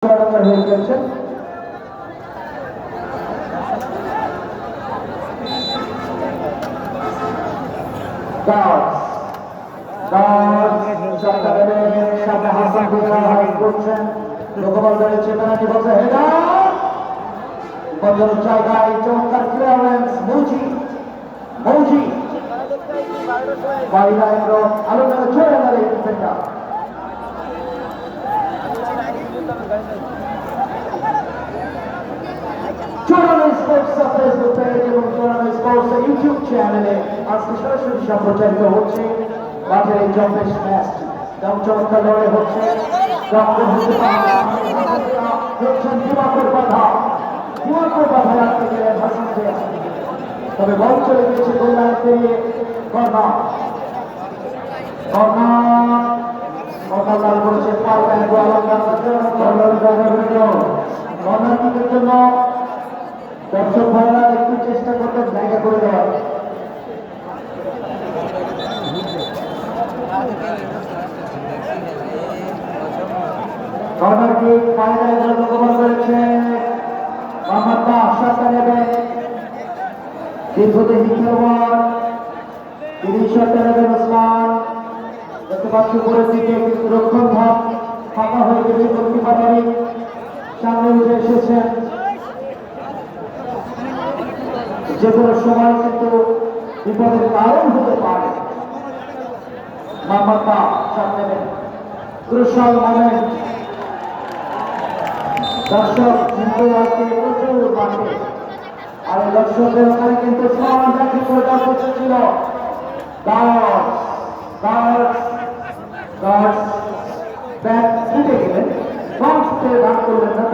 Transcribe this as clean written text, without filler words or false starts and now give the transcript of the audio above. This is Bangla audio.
হয়ে গেছেন জায়গায় চমৎকার ক্লিয়ারেন্স মৌজি আলোচনা চলে গেল ডিফেন্ডার ফেসবুক পেজ এবং টুর্নামেন্ট স্পোর্টস ইউটিউব চ্যানেলে আজকে সরাসরি সম্প্রচারিত হচ্ছে মাঠের এই জম্পেশ ম্যাচটি চমৎকার লড়াই হচ্ছে দিবাকর বাধা রাখতে গেলেন হাসান জিয়া, তবে বল চলে গেছে গোল লাইন পেরিয়ে কর্নার লাল করেছে কর্নার কিকের জন্য দর্শক ভাইরা একটু চেষ্টা করতে জায়গা করে দেওয়ার। কর্নার কিক ফাইনাল লক্ষ্যমান করেছে মোহাম্মদ আশরাফ নেবেন দীর্ঘদেহী খেলোয়াড়, তিনি শটটা নেবেন ওসমান। দেখতে পাচ্ছি উপরের দিকে কিন্তু রক্ষণ ভাগ ফাঁকা হয়ে গেছে, গোলকিপার সামনে উঠে এসেছেন। যে কোনো সময় কিন্তু বিপদের কারণ হতে পারে। মোহাম্মদ শট নেবেন, ক্রুশাল মোমেন্ট। দর্শক কিন্তু আজকে প্রচুর মাঠে, আর এই দর্শকদের ওখানে কিন্তু করে দেওয়া ছিল। ব্যাট ছুটে গেলেন, রান করলেন না,